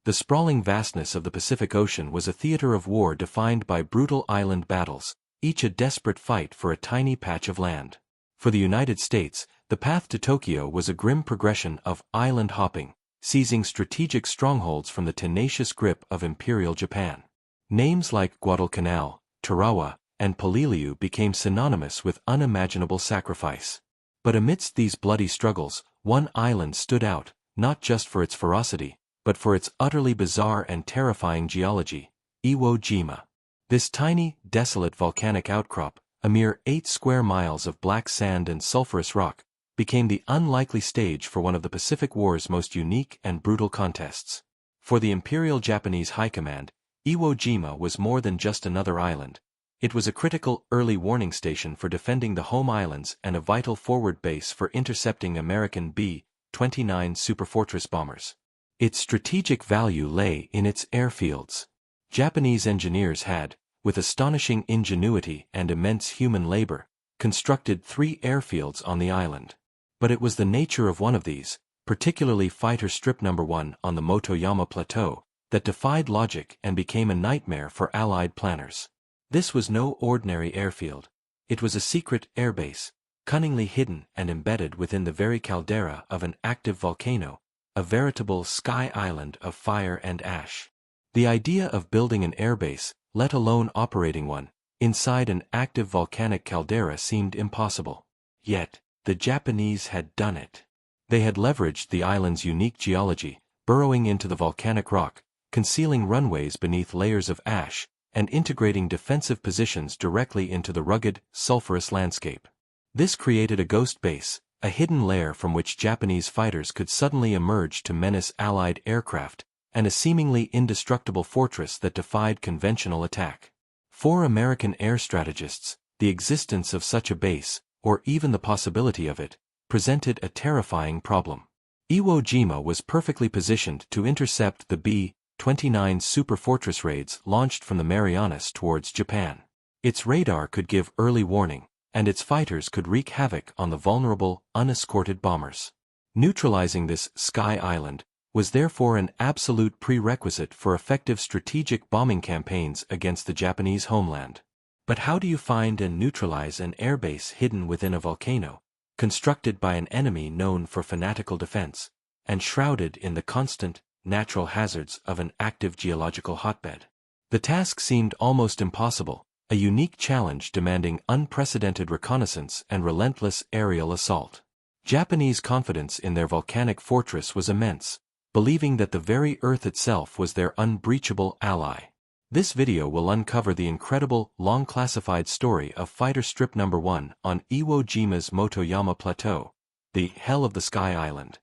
The sprawling vastness of the Pacific Ocean was a theater of war defined by brutal island battles, each a desperate fight for a tiny patch of land. For the United States, the path to Tokyo was a grim progression of island hopping, seizing strategic strongholds from the tenacious grip of Imperial Japan. Names like Guadalcanal, Tarawa, and Peleliu became synonymous with unimaginable sacrifice. But amidst these bloody struggles, one island stood out, not just for its ferocity, but for its utterly bizarre and terrifying geology: Iwo Jima. This tiny, desolate volcanic outcrop, a mere 8 square miles of black sand and sulfurous rock, became the unlikely stage for one of the Pacific War's most unique and brutal contests. For the Imperial Japanese High Command, Iwo Jima was more than just another island. It was a critical early warning station for defending the home islands and a vital forward base for intercepting American B-29 Superfortress bombers. Its strategic value lay in its airfields. Japanese engineers had, with astonishing ingenuity and immense human labor, constructed 3 airfields on the island. But it was the nature of one of these, particularly Fighter Strip No. 1 on the Motoyama Plateau, that defied logic and became a nightmare for Allied planners. This was no ordinary airfield. It was a secret airbase, cunningly hidden and embedded within the very caldera of an active volcano, a veritable sky island of fire and ash. The idea of building an airbase, let alone operating one, inside an active volcanic caldera seemed impossible. Yet, the Japanese had done it. They had leveraged the island's unique geology, burrowing into the volcanic rock, concealing runways beneath layers of ash, and integrating defensive positions directly into the rugged, sulfurous landscape. This created a ghost base, a hidden lair from which Japanese fighters could suddenly emerge to menace Allied aircraft, and a seemingly indestructible fortress that defied conventional attack. For American air strategists, the existence of such a base, or even the possibility of it, presented a terrifying problem. Iwo Jima was perfectly positioned to intercept the B-29 Superfortress raids launched from the Marianas towards Japan. Its radar could give early warning, and its fighters could wreak havoc on the vulnerable, unescorted bombers. Neutralizing this sky island was therefore an absolute prerequisite for effective strategic bombing campaigns against the Japanese homeland. But how do you find and neutralize an airbase hidden within a volcano, constructed by an enemy known for fanatical defense, and shrouded in the constant, natural hazards of an active geological hotbed? The task seemed almost impossible, a unique challenge demanding unprecedented reconnaissance and relentless aerial assault. Japanese confidence in their volcanic fortress was immense, believing that the very Earth itself was their unbreachable ally. This video will uncover the incredible, long-classified story of Fighter Strip No. 1 on Iwo Jima's Motoyama Plateau, the Hell of the Sky Island.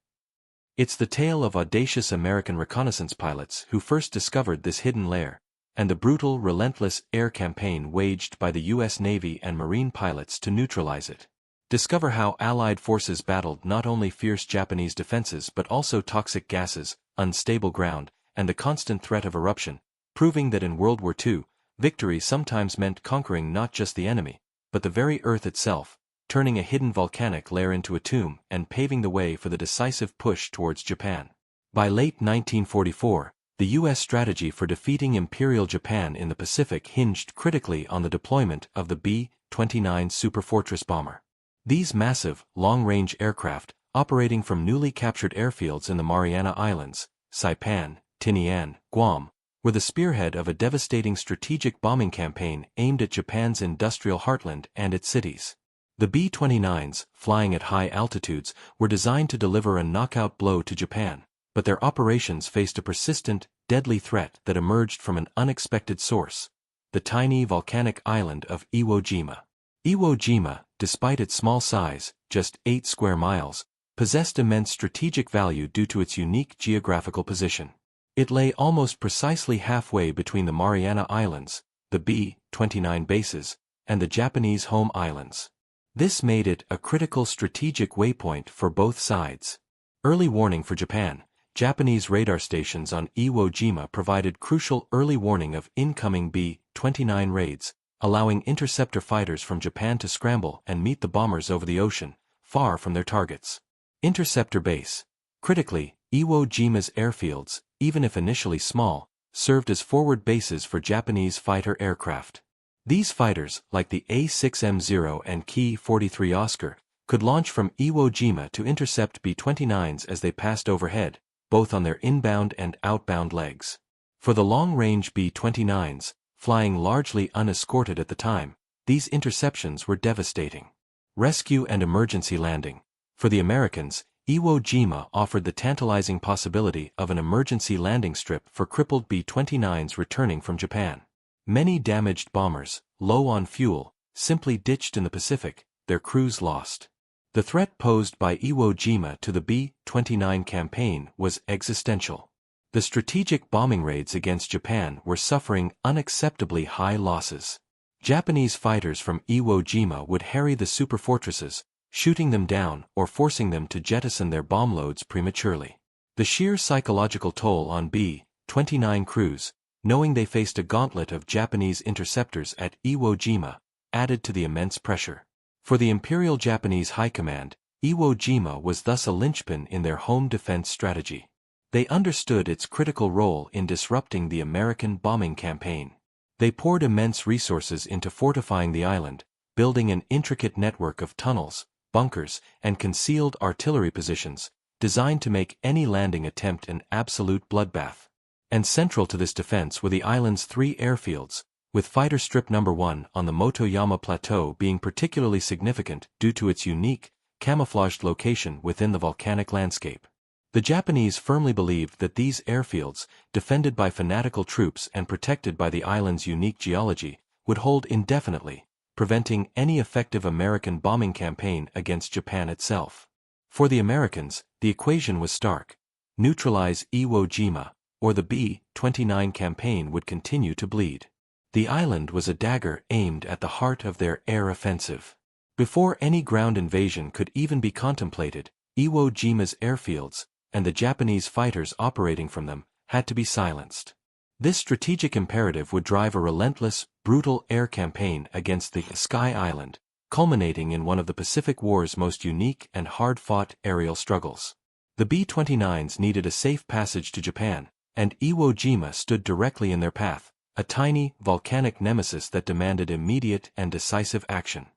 It's the tale of audacious American reconnaissance pilots who first discovered this hidden lair, and the brutal, relentless air campaign waged by the U.S. Navy and Marine pilots to neutralize it. Discover how Allied forces battled not only fierce Japanese defenses but also toxic gases, unstable ground, and the constant threat of eruption, proving that in World War II, victory sometimes meant conquering not just the enemy, but the very Earth itself, turning a hidden volcanic lair into a tomb and paving the way for the decisive push towards Japan. By late 1944, the U.S. strategy for defeating Imperial Japan in the Pacific hinged critically on the deployment of the B-29 Superfortress bomber. These massive, long-range aircraft, operating from newly captured airfields in the Mariana Islands, Saipan, Tinian, Guam, were the spearhead of a devastating strategic bombing campaign aimed at Japan's industrial heartland and its cities. The B-29s, flying at high altitudes, were designed to deliver a knockout blow to Japan, but their operations faced a persistent, deadly threat that emerged from an unexpected source: the tiny volcanic island of Iwo Jima. Iwo Jima, despite its small size, just 8 square miles, possessed immense strategic value due to its unique geographical position. It lay almost precisely halfway between the Mariana Islands, the B-29 bases, and the Japanese home islands. This made it a critical strategic waypoint for both sides. Early warning for Japan: Japanese radar stations on Iwo Jima provided crucial early warning of incoming B-29 raids, allowing interceptor fighters from Japan to scramble and meet the bombers over the ocean, far from their targets. Interceptor base. Critically, Iwo Jima's airfields, even if initially small, served as forward bases for Japanese fighter aircraft. These fighters, like the A-6M0 and Ki-43 Oscar, could launch from Iwo Jima to intercept B-29s as they passed overhead, both on their inbound and outbound legs. For the long-range B-29s, flying largely unescorted at the time, these interceptions were devastating. Rescue and emergency landing. For the Americans, Iwo Jima offered the tantalizing possibility of an emergency landing strip for crippled B-29s returning from Japan. Many damaged bombers, low on fuel, simply ditched in the Pacific, their crews lost. The threat posed by Iwo Jima to the B-29 campaign was existential. The strategic bombing raids against Japan were suffering unacceptably high losses. Japanese fighters from Iwo Jima would harry the superfortresses, shooting them down or forcing them to jettison their bomb loads prematurely. The sheer psychological toll on B-29 crews, knowing they faced a gauntlet of Japanese interceptors at Iwo Jima, added to the immense pressure. For the Imperial Japanese High Command, Iwo Jima was thus a linchpin in their home defense strategy. They understood its critical role in disrupting the American bombing campaign. They poured immense resources into fortifying the island, building an intricate network of tunnels, bunkers, and concealed artillery positions, designed to make any landing attempt an absolute bloodbath. And central to this defense were the island's 3 airfields, with Fighter Strip No. 1 on the Motoyama Plateau being particularly significant due to its unique, camouflaged location within the volcanic landscape. The Japanese firmly believed that these airfields, defended by fanatical troops and protected by the island's unique geology, would hold indefinitely, preventing any effective American bombing campaign against Japan itself. For the Americans, the equation was stark. Neutralize Iwo Jima, or the B-29 campaign would continue to bleed. The island was a dagger aimed at the heart of their air offensive. Before any ground invasion could even be contemplated, Iwo Jima's airfields, and the Japanese fighters operating from them, had to be silenced. This strategic imperative would drive a relentless, brutal air campaign against the Sky Island, culminating in one of the Pacific War's most unique and hard-fought aerial struggles. The B-29s needed a safe passage to Japan, and Iwo Jima stood directly in their path, a tiny, volcanic nemesis that demanded immediate and decisive action.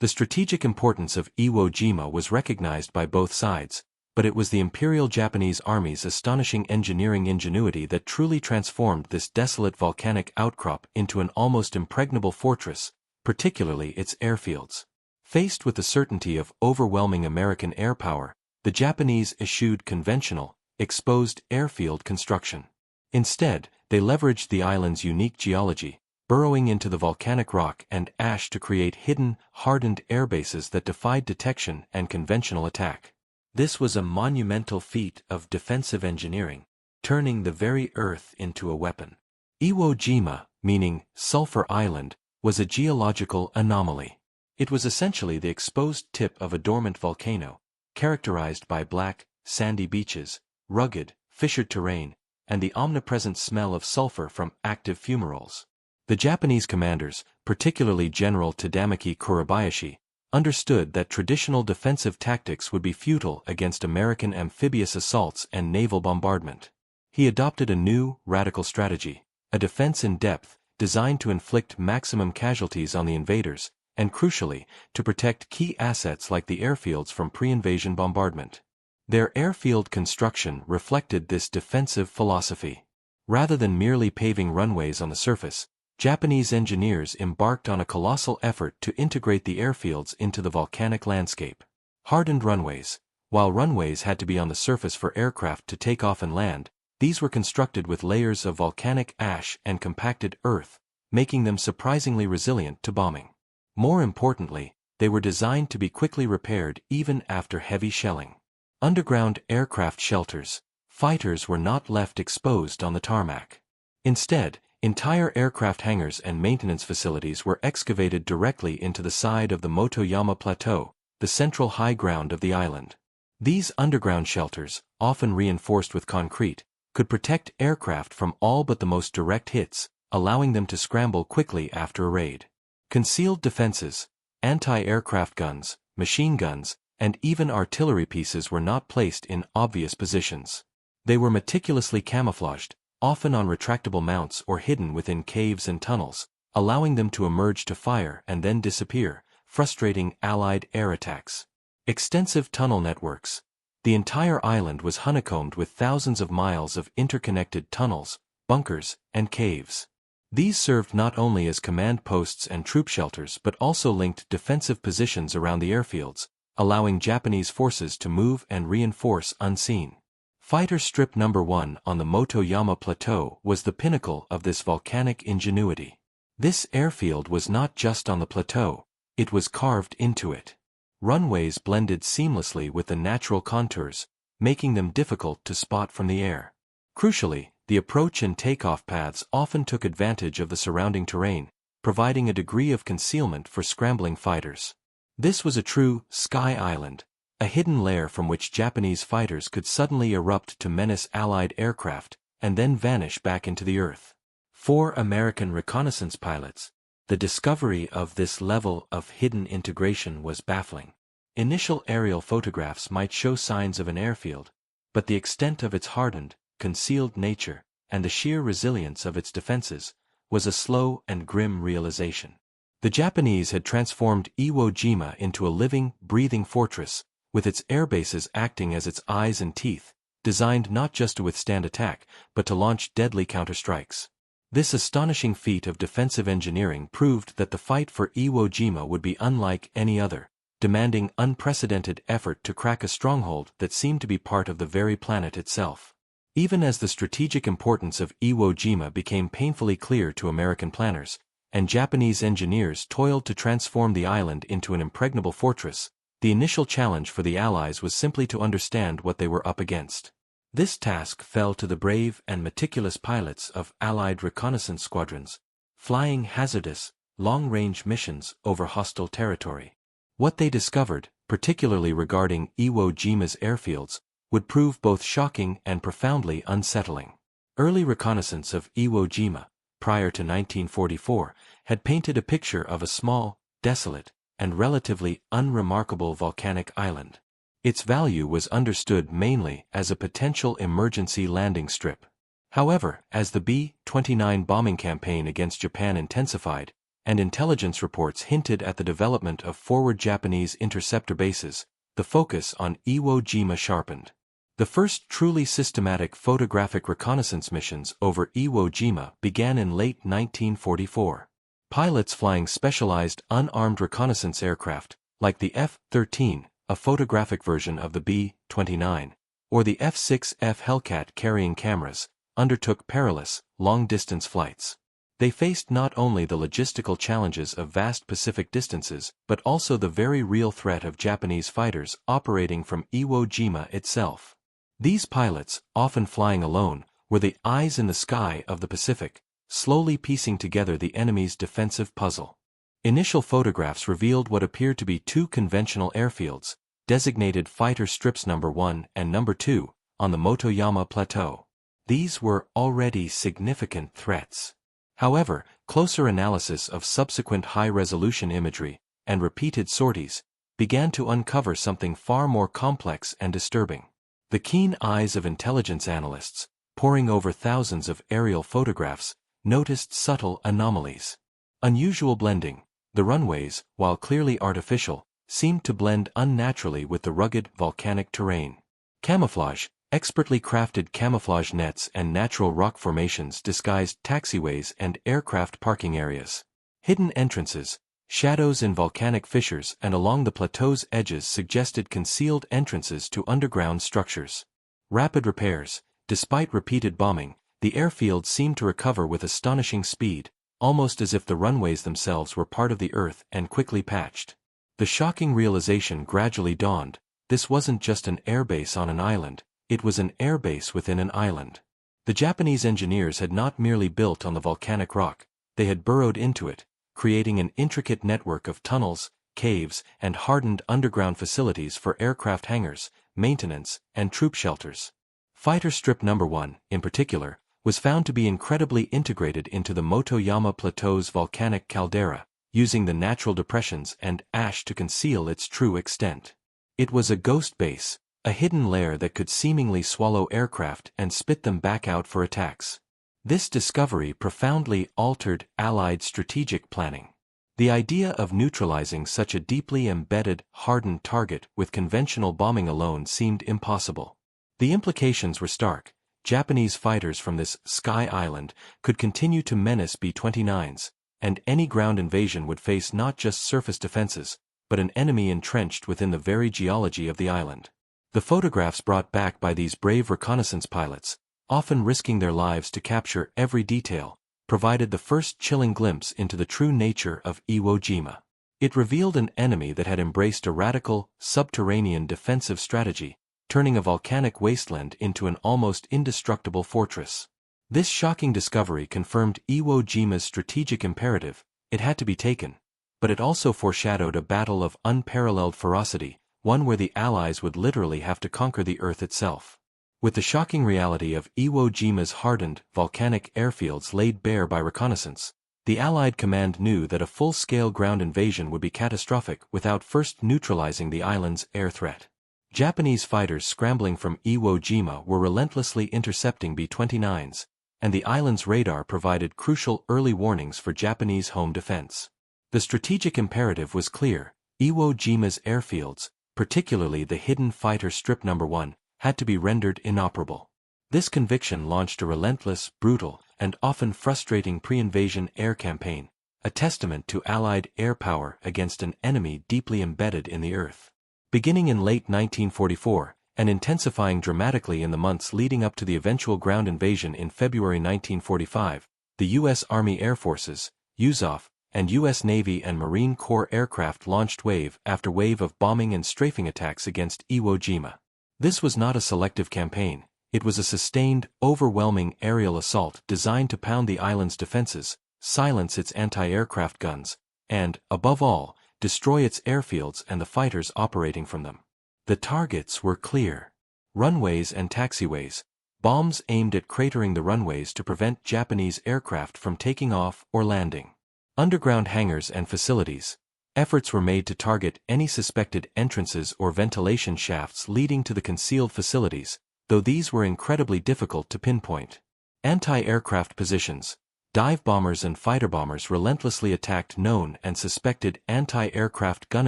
The strategic importance of Iwo Jima was recognized by both sides, but it was the Imperial Japanese Army's astonishing engineering ingenuity that truly transformed this desolate volcanic outcrop into an almost impregnable fortress, particularly its airfields. Faced with the certainty of overwhelming American air power, the Japanese eschewed conventional, exposed airfield construction. Instead, they leveraged the island's unique geology, burrowing into the volcanic rock and ash to create hidden, hardened airbases that defied detection and conventional attack. This was a monumental feat of defensive engineering, turning the very earth into a weapon. Iwo Jima, meaning Sulphur Island, was a geological anomaly. It was essentially the exposed tip of a dormant volcano, characterized by black, sandy beaches, rugged, fissured terrain, and the omnipresent smell of sulfur from active fumaroles. The Japanese commanders, particularly General Tadamaki Kurabayashi, understood that traditional defensive tactics would be futile against American amphibious assaults and naval bombardment. He adopted a new, radical strategy, a defense in depth, designed to inflict maximum casualties on the invaders, and crucially, to protect key assets like the airfields from pre-invasion bombardment. Their airfield construction reflected this defensive philosophy. Rather than merely paving runways on the surface, Japanese engineers embarked on a colossal effort to integrate the airfields into the volcanic landscape. Hardened runways. While runways had to be on the surface for aircraft to take off and land, these were constructed with layers of volcanic ash and compacted earth, making them surprisingly resilient to bombing. More importantly, they were designed to be quickly repaired even after heavy shelling. Underground aircraft shelters. Fighters were not left exposed on the tarmac. Instead, entire aircraft hangars and maintenance facilities were excavated directly into the side of the Motoyama Plateau, the central high ground of the island. These underground shelters, often reinforced with concrete, could protect aircraft from all but the most direct hits, allowing them to scramble quickly after a raid. Concealed defenses, anti-aircraft guns, machine guns, and even artillery pieces were not placed in obvious positions. They were meticulously camouflaged, often on retractable mounts or hidden within caves and tunnels, allowing them to emerge to fire and then disappear, frustrating Allied air attacks. Extensive tunnel networks. The entire island was honeycombed with thousands of miles of interconnected tunnels, bunkers, and caves. These served not only as command posts and troop shelters but also linked defensive positions around the airfields, allowing Japanese forces to move and reinforce unseen. Fighter Strip No. 1 on the Motoyama Plateau was the pinnacle of this volcanic ingenuity. This airfield was not just on the plateau, it was carved into it. Runways blended seamlessly with the natural contours, making them difficult to spot from the air. Crucially, the approach and takeoff paths often took advantage of the surrounding terrain, providing a degree of concealment for scrambling fighters. This was a true sky island, a hidden lair from which Japanese fighters could suddenly erupt to menace Allied aircraft and then vanish back into the earth. For American reconnaissance pilots, the discovery of this level of hidden integration was baffling. Initial aerial photographs might show signs of an airfield, but the extent of its hardened, concealed nature, and the sheer resilience of its defenses, was a slow and grim realization. The Japanese had transformed Iwo Jima into a living, breathing fortress, with its airbases acting as its eyes and teeth, designed not just to withstand attack, but to launch deadly counterstrikes. This astonishing feat of defensive engineering proved that the fight for Iwo Jima would be unlike any other, demanding unprecedented effort to crack a stronghold that seemed to be part of the very planet itself. Even as the strategic importance of Iwo Jima became painfully clear to American planners, and Japanese engineers toiled to transform the island into an impregnable fortress, the initial challenge for the Allies was simply to understand what they were up against. This task fell to the brave and meticulous pilots of Allied reconnaissance squadrons, flying hazardous, long-range missions over hostile territory. What they discovered, particularly regarding Iwo Jima's airfields, would prove both shocking and profoundly unsettling. Early reconnaissance of Iwo Jima, prior to 1944, had painted a picture of a small, desolate, and relatively unremarkable volcanic island. Its value was understood mainly as a potential emergency landing strip. However, as the B-29 bombing campaign against Japan intensified, and intelligence reports hinted at the development of forward Japanese interceptor bases, the focus on Iwo Jima sharpened. The first truly systematic photographic reconnaissance missions over Iwo Jima began in late 1944. Pilots flying specialized unarmed reconnaissance aircraft, like the F-13, a photographic version of the B-29, or the F-6F Hellcat carrying cameras, undertook perilous, long-distance flights. They faced not only the logistical challenges of vast Pacific distances but also the very real threat of Japanese fighters operating from Iwo Jima itself. These pilots, often flying alone, were the eyes in the sky of the Pacific, slowly piecing together the enemy's defensive puzzle. Initial photographs revealed what appeared to be two conventional airfields, designated Fighter Strips No. 1 and No. 2, on the Motoyama Plateau. These were already significant threats. However, closer analysis of subsequent high-resolution imagery, and repeated sorties, began to uncover something far more complex and disturbing. The keen eyes of intelligence analysts, poring over thousands of aerial photographs, noticed subtle anomalies. Unusual blending. The runways, while clearly artificial, seemed to blend unnaturally with the rugged volcanic terrain. Camouflage. Expertly crafted camouflage nets and natural rock formations disguised taxiways and aircraft parking areas. Hidden entrances. Shadows in volcanic fissures and along the plateau's edges suggested concealed entrances to underground structures. Rapid repairs. Despite repeated bombing, the airfield seemed to recover with astonishing speed, almost as if the runways themselves were part of the earth and quickly patched. The shocking realization gradually dawned: this wasn't just an airbase on an island, it was an airbase within an island. The Japanese engineers had not merely built on the volcanic rock, they had burrowed into it, creating an intricate network of tunnels, caves, and hardened underground facilities for aircraft hangars, maintenance, and troop shelters. Fighter Strip No. 1, in particular, was found to be incredibly integrated into the Motoyama Plateau's volcanic caldera, using the natural depressions and ash to conceal its true extent. It was a ghost base, a hidden lair that could seemingly swallow aircraft and spit them back out for attacks. This discovery profoundly altered Allied strategic planning. The idea of neutralizing such a deeply embedded, hardened target with conventional bombing alone seemed impossible. The implications were stark. Japanese fighters from this sky island could continue to menace B-29s, and any ground invasion would face not just surface defenses, but an enemy entrenched within the very geology of the island. The photographs brought back by these brave reconnaissance pilots, often risking their lives to capture every detail, provided the first chilling glimpse into the true nature of Iwo Jima. It revealed an enemy that had embraced a radical, subterranean defensive strategy, turning a volcanic wasteland into an almost indestructible fortress. This shocking discovery confirmed Iwo Jima's strategic imperative: it had to be taken. But it also foreshadowed a battle of unparalleled ferocity, one where the Allies would literally have to conquer the Earth itself. With the shocking reality of Iwo Jima's hardened, volcanic airfields laid bare by reconnaissance, the Allied command knew that a full-scale ground invasion would be catastrophic without first neutralizing the island's air threat. Japanese fighters scrambling from Iwo Jima were relentlessly intercepting B-29s, and the island's radar provided crucial early warnings for Japanese home defense. The strategic imperative was clear: Iwo Jima's airfields, particularly the hidden fighter strip No. 1, had to be rendered inoperable. This conviction launched a relentless, brutal, and often frustrating pre-invasion air campaign, a testament to Allied air power against an enemy deeply embedded in the earth. Beginning in late 1944, and intensifying dramatically in the months leading up to the eventual ground invasion in February 1945, the U.S. Army Air Forces, USAF, and U.S. Navy and Marine Corps aircraft launched wave after wave of bombing and strafing attacks against Iwo Jima. This was not a selective campaign, it was a sustained, overwhelming aerial assault designed to pound the island's defenses, silence its anti-aircraft guns, and, above all, destroy its airfields and the fighters operating from them. The targets were clear: runways and taxiways, bombs aimed at cratering the runways to prevent Japanese aircraft from taking off or landing. Underground hangars and facilities. Efforts were made to target any suspected entrances or ventilation shafts leading to the concealed facilities, though these were incredibly difficult to pinpoint. Anti-aircraft positions. Dive bombers and fighter bombers relentlessly attacked known and suspected anti-aircraft gun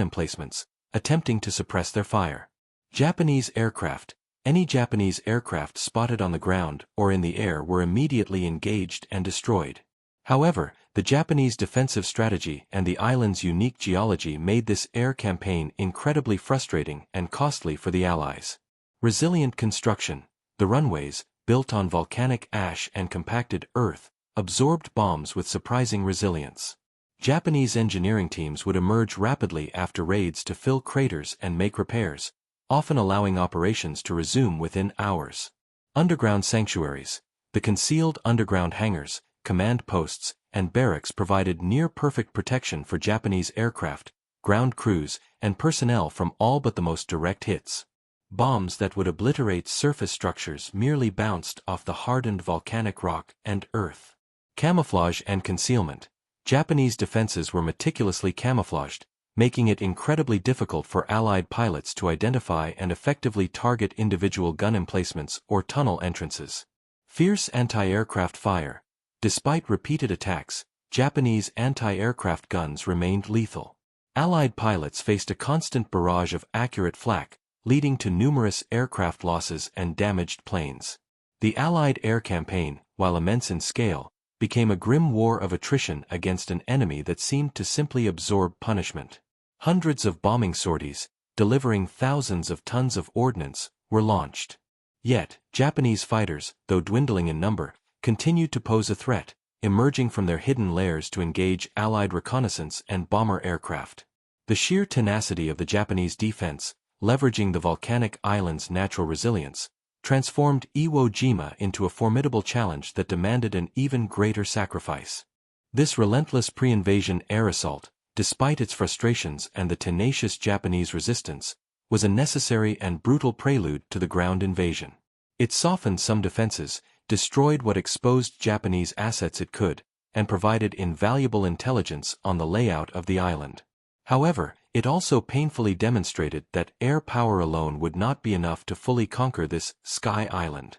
emplacements, attempting to suppress their fire. Japanese aircraft. Any Japanese aircraft spotted on the ground or in the air were immediately engaged and destroyed. However, the Japanese defensive strategy and the island's unique geology made this air campaign incredibly frustrating and costly for the Allies. Resilient construction. The runways, built on volcanic ash and compacted earth, absorbed bombs with surprising resilience. Japanese engineering teams would emerge rapidly after raids to fill craters and make repairs, often allowing operations to resume within hours. Underground sanctuaries. The concealed underground hangars, command posts, and barracks provided near-perfect protection for Japanese aircraft, ground crews, and personnel from all but the most direct hits. Bombs that would obliterate surface structures merely bounced off the hardened volcanic rock and earth. Camouflage and concealment. Japanese defenses were meticulously camouflaged, making it incredibly difficult for Allied pilots to identify and effectively target individual gun emplacements or tunnel entrances. Fierce anti-aircraft fire. Despite repeated attacks, Japanese anti-aircraft guns remained lethal. Allied pilots faced a constant barrage of accurate flak, leading to numerous aircraft losses and damaged planes. The Allied air campaign, while immense in scale, became a grim war of attrition against an enemy that seemed to simply absorb punishment. Hundreds of bombing sorties, delivering thousands of tons of ordnance, were launched. Yet, Japanese fighters, though dwindling in number, continued to pose a threat, emerging from their hidden lairs to engage Allied reconnaissance and bomber aircraft. The sheer tenacity of the Japanese defense, leveraging the volcanic island's natural resilience, transformed Iwo Jima into a formidable challenge that demanded an even greater sacrifice. This relentless pre-invasion air assault, despite its frustrations and the tenacious Japanese resistance, was a necessary and brutal prelude to the ground invasion. It softened some defenses, destroyed what exposed Japanese assets it could, and provided invaluable intelligence on the layout of the island. However, It also painfully demonstrated that air power alone would not be enough to fully conquer this sky island.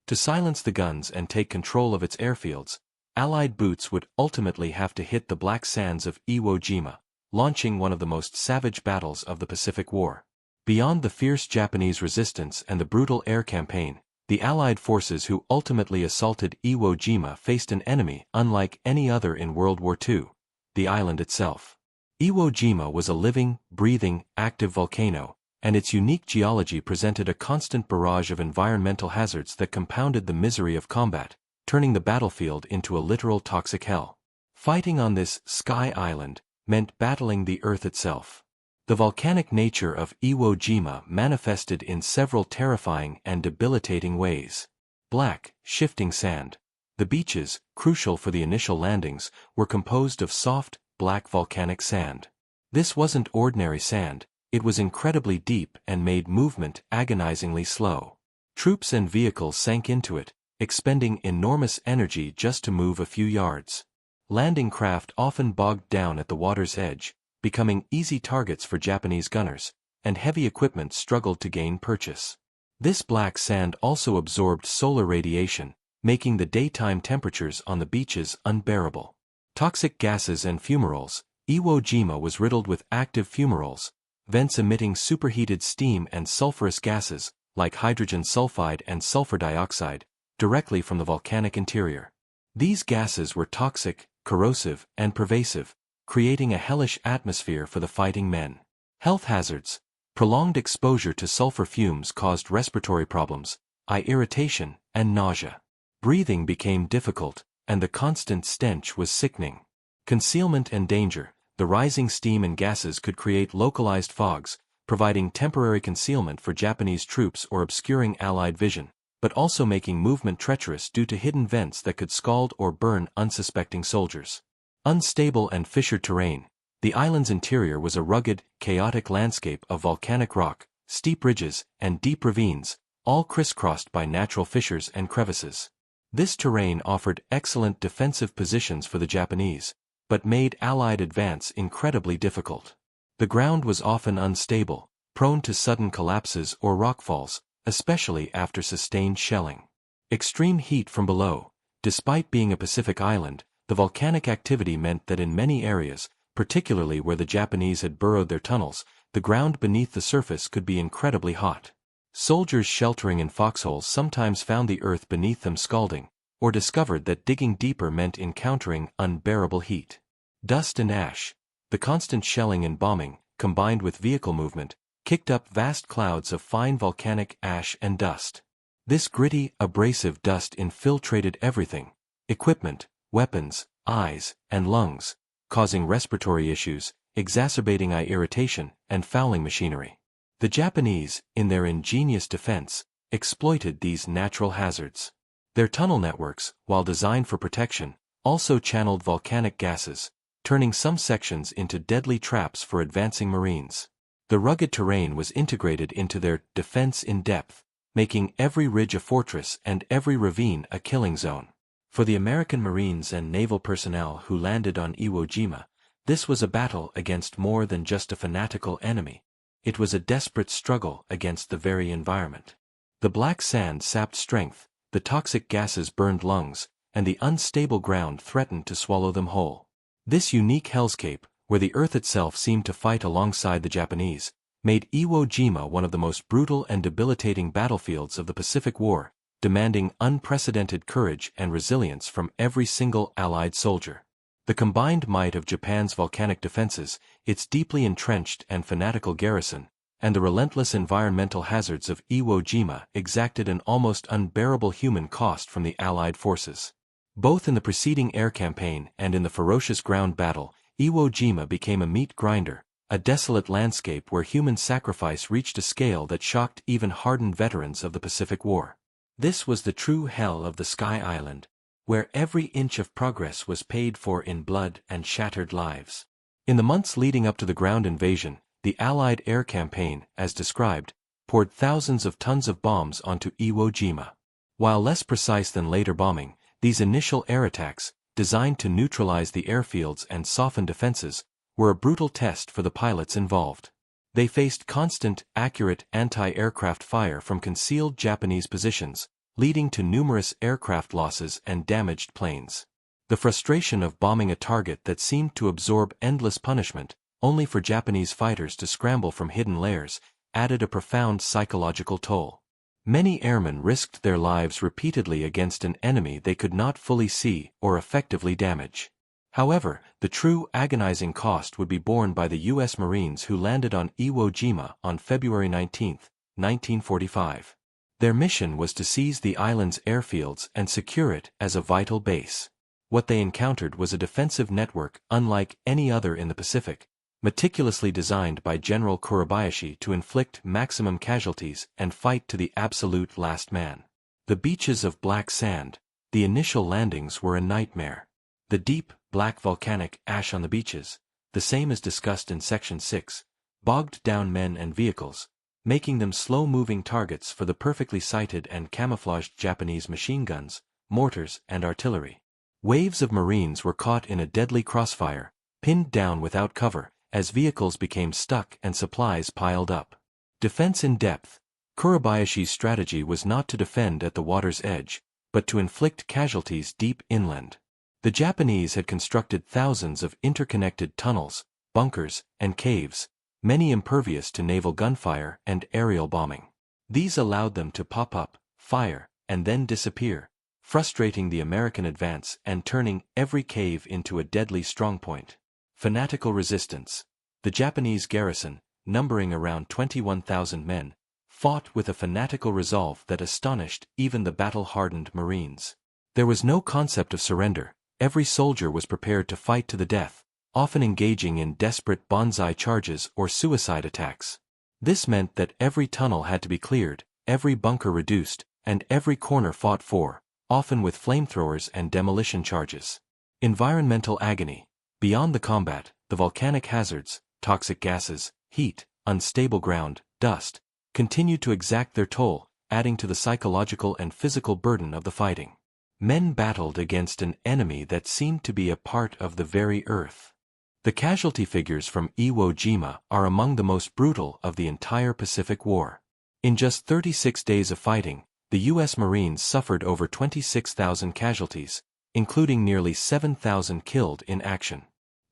To silence the guns and take control of its airfields, Allied boots would ultimately have to hit the black sands of Iwo Jima, launching one of the most savage battles of the Pacific War. Beyond the fierce Japanese resistance and the brutal air campaign, the Allied forces who ultimately assaulted Iwo Jima faced an enemy unlike any other in World War II, the island itself. Iwo Jima was a living, breathing, active volcano, and its unique geology presented a constant barrage of environmental hazards that compounded the misery of combat, turning the battlefield into a literal toxic hell. Fighting on this sky island meant battling the Earth itself. The volcanic nature of Iwo Jima manifested in several terrifying and debilitating ways. Black, shifting sand. The beaches, crucial for the initial landings, were composed of soft, black volcanic sand. This wasn't ordinary sand, it was incredibly deep and made movement agonizingly slow. Troops and vehicles sank into it, expending enormous energy just to move a few yards. Landing craft often bogged down at the water's edge, becoming easy targets for Japanese gunners, and heavy equipment struggled to gain purchase. This black sand also absorbed solar radiation, making the daytime temperatures on the beaches unbearable. Toxic gases and fumaroles. Iwo Jima was riddled with active fumaroles, vents emitting superheated steam and sulfurous gases, like hydrogen sulfide and sulfur dioxide, directly from the volcanic interior. These gases were toxic, corrosive, and pervasive, creating a hellish atmosphere for the fighting men. Health hazards. Prolonged exposure to sulfur fumes caused respiratory problems, eye irritation, and nausea. Breathing became difficult, and the constant stench was sickening. Concealment and danger. The rising steam and gases could create localized fogs, providing temporary concealment for Japanese troops or obscuring Allied vision, but also making movement treacherous due to hidden vents that could scald or burn unsuspecting soldiers. Unstable and fissured terrain. The island's interior was a rugged, chaotic landscape of volcanic rock, steep ridges, and deep ravines, all crisscrossed by natural fissures and crevices. This terrain offered excellent defensive positions for the Japanese, but made Allied advance incredibly difficult. The ground was often unstable, prone to sudden collapses or rockfalls, especially after sustained shelling. Extreme heat from below. Despite being a Pacific island, the volcanic activity meant that in many areas, particularly where the Japanese had burrowed their tunnels, the ground beneath the surface could be incredibly hot. Soldiers sheltering in foxholes sometimes found the earth beneath them scalding, or discovered that digging deeper meant encountering unbearable heat. Dust and ash. The constant shelling and bombing, combined with vehicle movement, kicked up vast clouds of fine volcanic ash and dust. This gritty, abrasive dust infiltrated everything: equipment, weapons, eyes, and lungs, causing respiratory issues, exacerbating eye irritation, and fouling machinery. The Japanese, in their ingenious defense, exploited these natural hazards. Their tunnel networks, while designed for protection, also channeled volcanic gases, turning some sections into deadly traps for advancing Marines. The rugged terrain was integrated into their defense in depth, making every ridge a fortress and every ravine a killing zone. For the American Marines and naval personnel who landed on Iwo Jima, this was a battle against more than just a fanatical enemy. It was a desperate struggle against the very environment. The black sand sapped strength, the toxic gases burned lungs, and the unstable ground threatened to swallow them whole. This unique hellscape, where the earth itself seemed to fight alongside the Japanese, made Iwo Jima one of the most brutal and debilitating battlefields of the Pacific War, demanding unprecedented courage and resilience from every single Allied soldier. The combined might of Japan's volcanic defenses, its deeply entrenched and fanatical garrison, and the relentless environmental hazards of Iwo Jima exacted an almost unbearable human cost from the Allied forces. Both in the preceding air campaign and in the ferocious ground battle, Iwo Jima became a meat grinder, a desolate landscape where human sacrifice reached a scale that shocked even hardened veterans of the Pacific War. This was the true hell of the Sky Island, where every inch of progress was paid for in blood and shattered lives. In the months leading up to the ground invasion, the Allied air campaign, as described, poured thousands of tons of bombs onto Iwo Jima. While less precise than later bombing, these initial air attacks, designed to neutralize the airfields and soften defenses, were a brutal test for the pilots involved. They faced constant, accurate anti-aircraft fire from concealed Japanese positions, leading to numerous aircraft losses and damaged planes. The frustration of bombing a target that seemed to absorb endless punishment, only for Japanese fighters to scramble from hidden lairs, added a profound psychological toll. Many airmen risked their lives repeatedly against an enemy they could not fully see or effectively damage. However, the true agonizing cost would be borne by the U.S. Marines who landed on Iwo Jima on February 19, 1945. Their mission was to seize the island's airfields and secure it as a vital base. What they encountered was a defensive network unlike any other in the Pacific, meticulously designed by General Kurabayashi to inflict maximum casualties and fight to the absolute last man. The beaches of black sand, the initial landings were a nightmare. The deep, black volcanic ash on the beaches, the same as discussed in Section 6, bogged down men and vehicles, making them slow-moving targets for the perfectly sighted and camouflaged Japanese machine guns, mortars, and artillery. Waves of Marines were caught in a deadly crossfire, pinned down without cover, as vehicles became stuck and supplies piled up. Defense in depth. Kurabayashi's strategy was not to defend at the water's edge, but to inflict casualties deep inland. The Japanese had constructed thousands of interconnected tunnels, bunkers, and caves, many impervious to naval gunfire and aerial bombing. These allowed them to pop up, fire, and then disappear, frustrating the American advance and turning every cave into a deadly strongpoint. Fanatical resistance. The Japanese garrison, numbering around 21,000 men, fought with a fanatical resolve that astonished even the battle-hardened Marines. There was no concept of surrender. Every soldier was prepared to fight to the death, often engaging in desperate banzai charges or suicide attacks. This meant that every tunnel had to be cleared, every bunker reduced, and every corner fought for, often with flamethrowers and demolition charges. Environmental agony. Beyond the combat, the volcanic hazards, toxic gases, heat, unstable ground, dust, continued to exact their toll, adding to the psychological and physical burden of the fighting. Men battled against an enemy that seemed to be a part of the very earth. The casualty figures from Iwo Jima are among the most brutal of the entire Pacific War. In just 36 days of fighting, the U.S. Marines suffered over 26,000 casualties, including nearly 7,000 killed in action.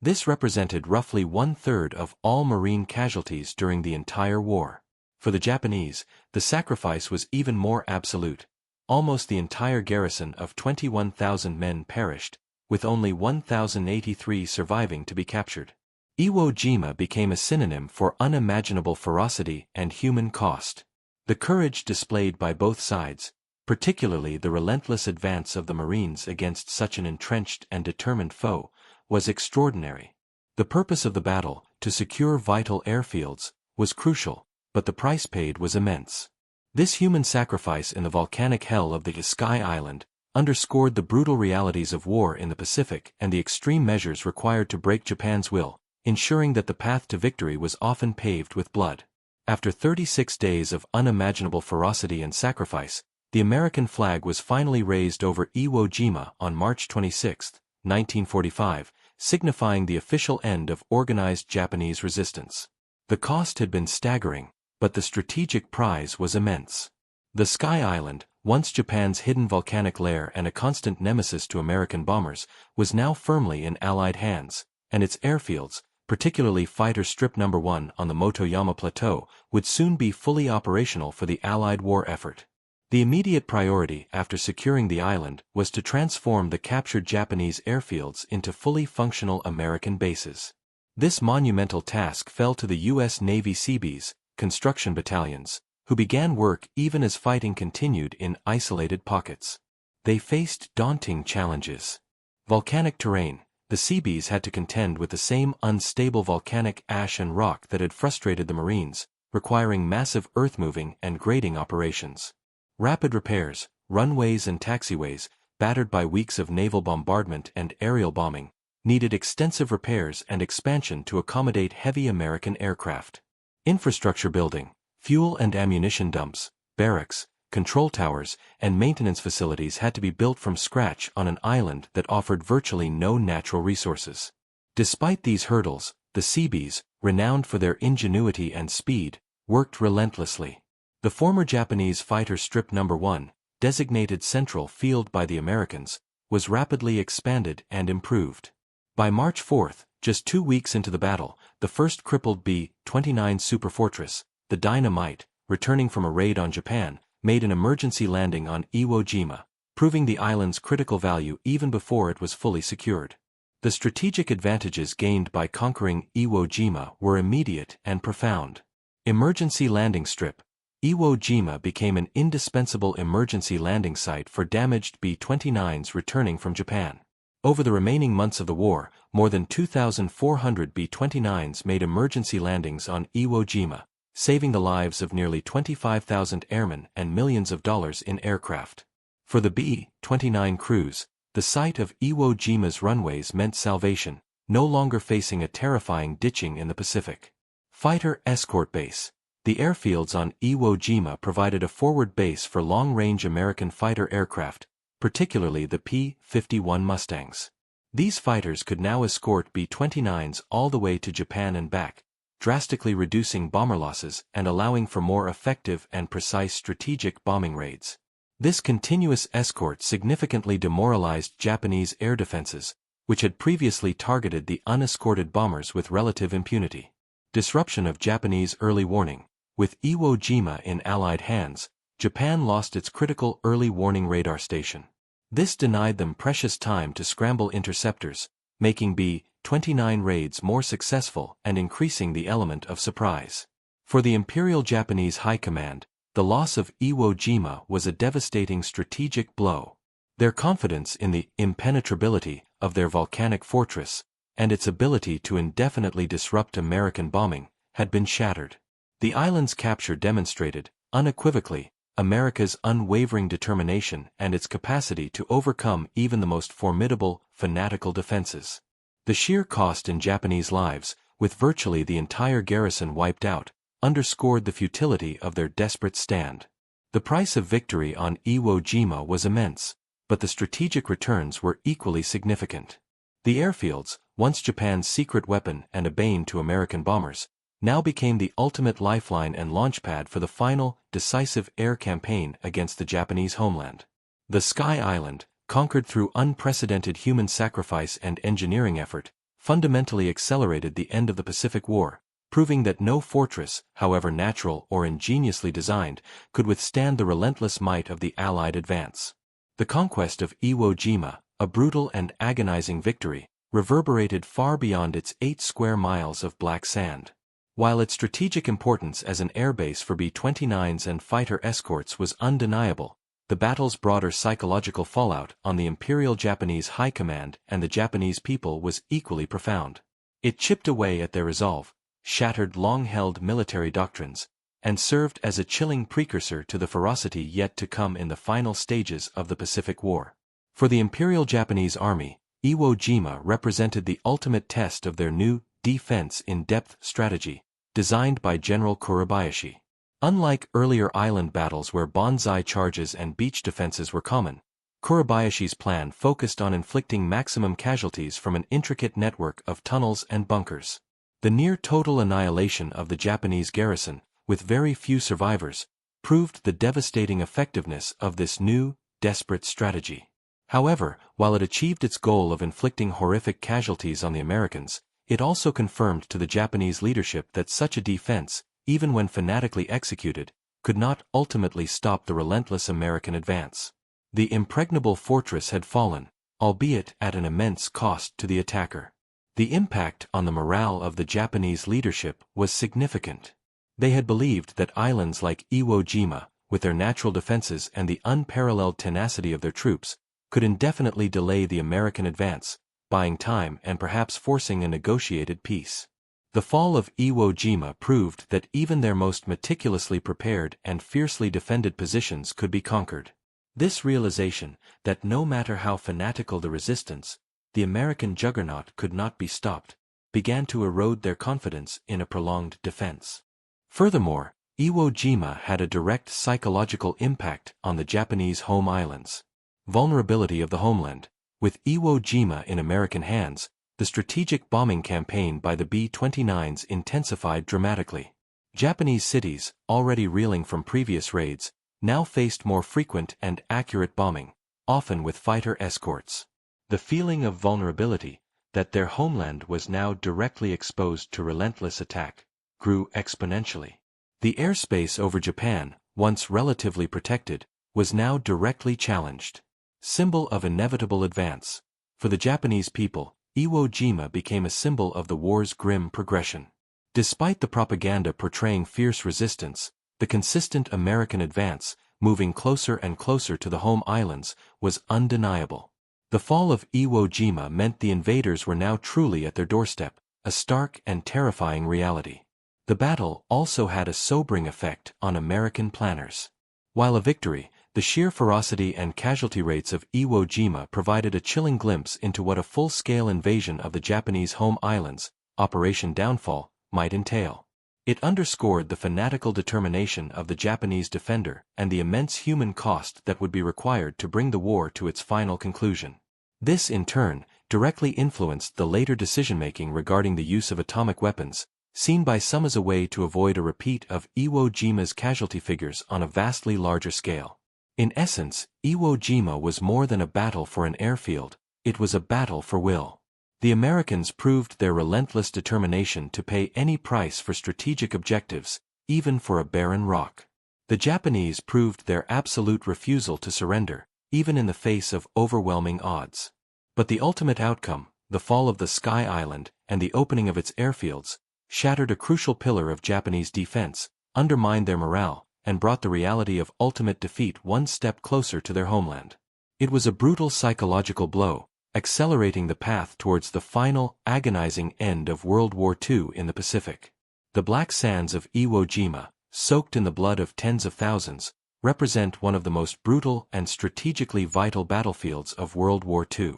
This represented roughly one-third of all Marine casualties during the entire war. For the Japanese, the sacrifice was even more absolute. Almost the entire garrison of 21,000 men perished, with only 1,083 surviving to be captured. Iwo Jima became a synonym for unimaginable ferocity and human cost. The courage displayed by both sides, particularly the relentless advance of the Marines against such an entrenched and determined foe, was extraordinary. The purpose of the battle, to secure vital airfields, was crucial, but the price paid was immense. This human sacrifice in the volcanic hell of the Sky Island underscored the brutal realities of war in the Pacific and the extreme measures required to break Japan's will, ensuring that the path to victory was often paved with blood. After 36 days of unimaginable ferocity and sacrifice, the American flag was finally raised over Iwo Jima on March 26, 1945, signifying the official end of organized Japanese resistance. The cost had been staggering, but the strategic prize was immense. The Sky Island, once Japan's hidden volcanic lair and a constant nemesis to American bombers, was now firmly in Allied hands, and its airfields, particularly Fighter Strip No. 1 on the Motoyama Plateau, would soon be fully operational for the Allied war effort. The immediate priority after securing the island was to transform the captured Japanese airfields into fully functional American bases. This monumental task fell to the U.S. Navy Seabees, construction battalions, who began work even as fighting continued in isolated pockets. They faced daunting challenges. Volcanic terrain. The Seabees had to contend with the same unstable volcanic ash and rock that had frustrated the Marines, requiring massive earth-moving and grading operations. Rapid repairs. Runways and taxiways, battered by weeks of naval bombardment and aerial bombing, needed extensive repairs and expansion to accommodate heavy American aircraft. Infrastructure building. Fuel and ammunition dumps, barracks, control towers, and maintenance facilities had to be built from scratch on an island that offered virtually no natural resources. Despite these hurdles, the Seabees, renowned for their ingenuity and speed, worked relentlessly. The former Japanese fighter strip No. 1, designated Central Field by the Americans, was rapidly expanded and improved. By March 4, just 2 weeks into the battle, the first crippled B-29 superfortress, the Dynamite, returning from a raid on Japan, made an emergency landing on Iwo Jima, proving the island's critical value even before it was fully secured. The strategic advantages gained by conquering Iwo Jima were immediate and profound. Emergency landing strip. Iwo Jima became an indispensable emergency landing site for damaged B-29s returning from Japan. Over the remaining months of the war, more than 2,400 B-29s made emergency landings on Iwo Jima, saving the lives of nearly 25,000 airmen and millions of dollars in aircraft. For the B-29 crews, the sight of Iwo Jima's runways meant salvation, no longer facing a terrifying ditching in the Pacific. Fighter escort base. The airfields on Iwo Jima provided a forward base for long-range American fighter aircraft, particularly the P-51 Mustangs. These fighters could now escort B-29s all the way to Japan and back, drastically reducing bomber losses and allowing for more effective and precise strategic bombing raids. This continuous escort significantly demoralized Japanese air defenses, which had previously targeted the unescorted bombers with relative impunity. Disruption of Japanese early warning. With Iwo Jima in Allied hands, Japan lost its critical early warning radar station. This denied them precious time to scramble interceptors, making B-29 raids more successful and increasing the element of surprise. For the Imperial Japanese High Command, the loss of Iwo Jima was a devastating strategic blow. Their confidence in the impenetrability of their volcanic fortress and its ability to indefinitely disrupt American bombing had been shattered. The island's capture demonstrated, unequivocally, America's unwavering determination and its capacity to overcome even the most formidable, fanatical defenses. The sheer cost in Japanese lives, with virtually the entire garrison wiped out, underscored the futility of their desperate stand. The price of victory on Iwo Jima was immense, but the strategic returns were equally significant. The airfields, once Japan's secret weapon and a bane to American bombers, now became the ultimate lifeline and launchpad for the final, decisive air campaign against the Japanese homeland. The Sky Island, conquered through unprecedented human sacrifice and engineering effort, fundamentally accelerated the end of the Pacific War, proving that no fortress, however natural or ingeniously designed, could withstand the relentless might of the Allied advance. The conquest of Iwo Jima, a brutal and agonizing victory, reverberated far beyond its 8 square miles of black sand. While its strategic importance as an airbase for B-29s and fighter escorts was undeniable, the battle's broader psychological fallout on the Imperial Japanese High Command and the Japanese people was equally profound. It chipped away at their resolve, shattered long-held military doctrines, and served as a chilling precursor to the ferocity yet to come in the final stages of the Pacific War. For the Imperial Japanese Army, Iwo Jima represented the ultimate test of their new defense-in-depth strategy, designed by General Kuribayashi. Unlike earlier island battles where banzai charges and beach defenses were common, Kuribayashi's plan focused on inflicting maximum casualties from an intricate network of tunnels and bunkers. The near-total annihilation of the Japanese garrison, with very few survivors, proved the devastating effectiveness of this new, desperate strategy. However, while it achieved its goal of inflicting horrific casualties on the Americans, it also confirmed to the Japanese leadership that such a defense, even when fanatically executed, could not ultimately stop the relentless American advance. The impregnable fortress had fallen, albeit at an immense cost to the attacker. The impact on the morale of the Japanese leadership was significant. They had believed that islands like Iwo Jima, with their natural defenses and the unparalleled tenacity of their troops, could indefinitely delay the American advance, buying time and perhaps forcing a negotiated peace. The fall of Iwo Jima proved that even their most meticulously prepared and fiercely defended positions could be conquered. This realization, that no matter how fanatical the resistance, the American juggernaut could not be stopped, began to erode their confidence in a prolonged defense. Furthermore, Iwo Jima had a direct psychological impact on the Japanese home islands. Vulnerability of the homeland. With Iwo Jima in American hands, the strategic bombing campaign by the B-29s intensified dramatically. Japanese cities, already reeling from previous raids, now faced more frequent and accurate bombing, often with fighter escorts. The feeling of vulnerability, that their homeland was now directly exposed to relentless attack, grew exponentially. The airspace over Japan, once relatively protected, was now directly challenged. Symbol of inevitable advance. For the Japanese people, Iwo Jima became a symbol of the war's grim progression. Despite the propaganda portraying fierce resistance, the consistent American advance, moving closer and closer to the home islands, was undeniable. The fall of Iwo Jima meant the invaders were now truly at their doorstep, a stark and terrifying reality. The battle also had a sobering effect on American planners. While a victory, the sheer ferocity and casualty rates of Iwo Jima provided a chilling glimpse into what a full-scale invasion of the Japanese home islands, Operation Downfall, might entail. It underscored the fanatical determination of the Japanese defender and the immense human cost that would be required to bring the war to its final conclusion. This, in turn, directly influenced the later decision-making regarding the use of atomic weapons, seen by some as a way to avoid a repeat of Iwo Jima's casualty figures on a vastly larger scale. In essence, Iwo Jima was more than a battle for an airfield, it was a battle for will. The Americans proved their relentless determination to pay any price for strategic objectives, even for a barren rock. The Japanese proved their absolute refusal to surrender, even in the face of overwhelming odds. But the ultimate outcome, the fall of the Sky Island and the opening of its airfields, shattered a crucial pillar of Japanese defense, undermined their morale, and brought the reality of ultimate defeat one step closer to their homeland. It was a brutal psychological blow, accelerating the path towards the final, agonizing end of World War II in the Pacific. The black sands of Iwo Jima, soaked in the blood of tens of thousands, represent one of the most brutal and strategically vital battlefields of World War II.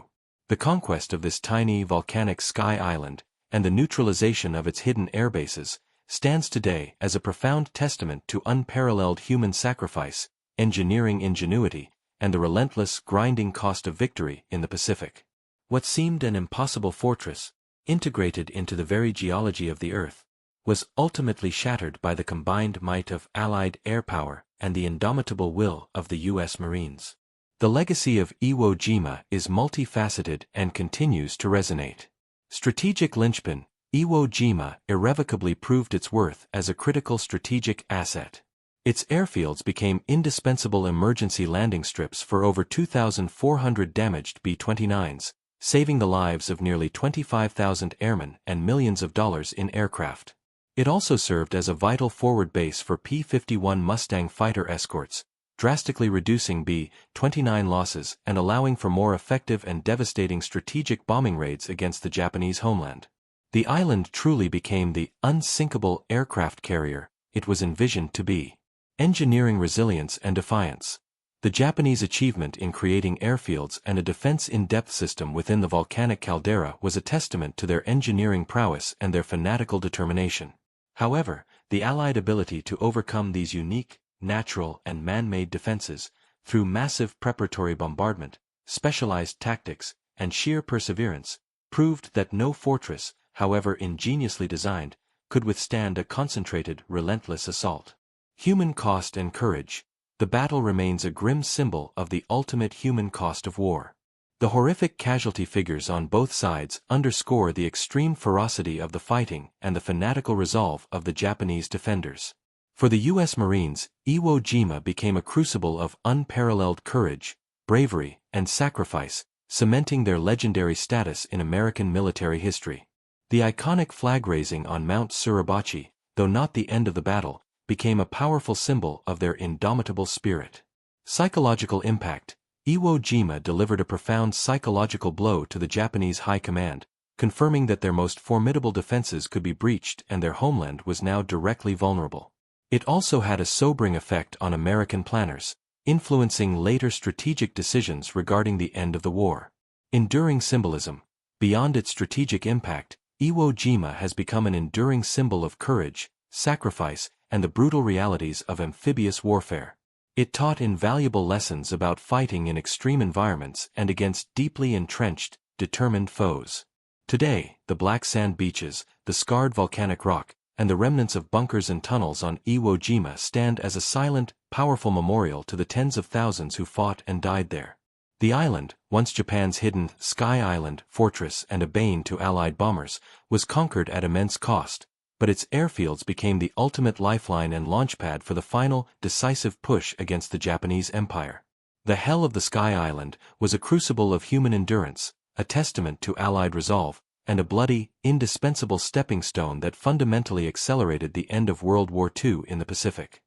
The conquest of this tiny volcanic sky island, and the neutralization of its hidden airbases, stands today as a profound testament to unparalleled human sacrifice, engineering ingenuity, and the relentless grinding cost of victory in the Pacific. What seemed an impossible fortress, integrated into the very geology of the Earth, was ultimately shattered by the combined might of Allied air power and the indomitable will of the U.S. Marines. The legacy of Iwo Jima is multifaceted and continues to resonate. Strategic linchpin, Iwo Jima irrevocably proved its worth as a critical strategic asset. Its airfields became indispensable emergency landing strips for over 2,400 damaged B-29s, saving the lives of nearly 25,000 airmen and millions of dollars in aircraft. It also served as a vital forward base for P-51 Mustang fighter escorts, drastically reducing B-29 losses and allowing for more effective and devastating strategic bombing raids against the Japanese homeland. The island truly became the unsinkable aircraft carrier it was envisioned to be. Engineering resilience and defiance. The Japanese achievement in creating airfields and a defense-in-depth system within the volcanic caldera was a testament to their engineering prowess and their fanatical determination. However, the Allied ability to overcome these unique, natural and man-made defenses, through massive preparatory bombardment, specialized tactics, and sheer perseverance, proved that no fortress, however ingeniously designed, could withstand a concentrated, relentless assault. Human cost and courage. The battle remains a grim symbol of the ultimate human cost of war. The horrific casualty figures on both sides underscore the extreme ferocity of the fighting and the fanatical resolve of the Japanese defenders. For the U.S. Marines, Iwo Jima became a crucible of unparalleled courage, bravery, and sacrifice, cementing their legendary status in American military history. The iconic flag raising on Mount Suribachi, though not the end of the battle, became a powerful symbol of their indomitable spirit. Psychological impact. Iwo Jima delivered a profound psychological blow to the Japanese high command, confirming that their most formidable defenses could be breached and their homeland was now directly vulnerable. It also had a sobering effect on American planners, influencing later strategic decisions regarding the end of the war. Enduring symbolism. Beyond its strategic impact, Iwo Jima has become an enduring symbol of courage, sacrifice, and the brutal realities of amphibious warfare. It taught invaluable lessons about fighting in extreme environments and against deeply entrenched, determined foes. Today, the black sand beaches, the scarred volcanic rock, and the remnants of bunkers and tunnels on Iwo Jima stand as a silent, powerful memorial to the tens of thousands who fought and died there. The island, once Japan's hidden Sky Island fortress and a bane to Allied bombers, was conquered at immense cost, but its airfields became the ultimate lifeline and launchpad for the final, decisive push against the Japanese Empire. The Hell of the Sky Island was a crucible of human endurance, a testament to Allied resolve, and a bloody, indispensable stepping stone that fundamentally accelerated the end of World War II in the Pacific.